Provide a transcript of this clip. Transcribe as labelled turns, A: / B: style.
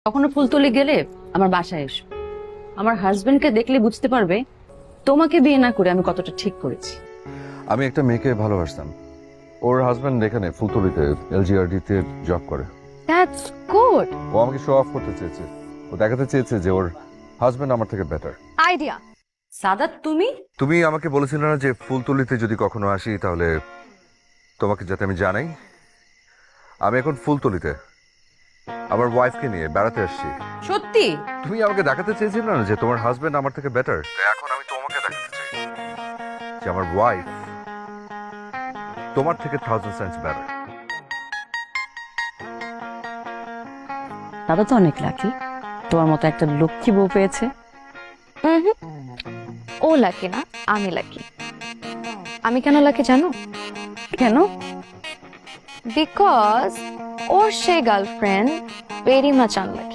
A: কখনো ফুলতলি গেলে আমার বাসায় এসো। আমার হাজবেন্ডকে দেখলে বুঝতে পারবে তোমাকে বিয়ে না করে আমি কতটা ঠিক করেছি।
B: আমি একটা মেয়েকে ভালোবাসতাম, ওর হাজবেন্ড এখানে ফুলতলিতে এলজিআরডি তে জব করে।
A: That's good.
B: ও আমাকে শো অফ করতে চেয়েছে, ও দেখাতে চেয়েছে যে ওর হাজবেন্ড আমার থেকে বেটার।
A: আইডিয়া। সাদাত তুমি
B: তুমি আমাকে বলেছিলে না যে ফুলতলিতে যদি কখনো আসি তাহলে তোমাকে যাতে আমি জানাই। আমি এখন ফুলতলিতে আমার ওয়াইফকে নিয়ে বেড়াতে আসছি।
A: সত্যি?
B: তুমি আমাকে দেখাতে চেয়েছিলে না যে তোমার হাজবেন্ড আমার থেকে বেটার, এখন আমি তোমাকে দেখাতে চাই যে আমার ওয়াইফ তোমার থেকে 1000 টাইমস বেটার।
A: দাদা তো অনেক লাকি, তোমার মতো একটা লক্ষ্মী বউ পেয়েছে।
C: ও লাকি না, আমি লাকি। আমি কেন লাকি জানো?
A: কেন?
C: বিকজ ওর সেই গার্লফ্রেন্ড ভেরি মাচ আনলাকি।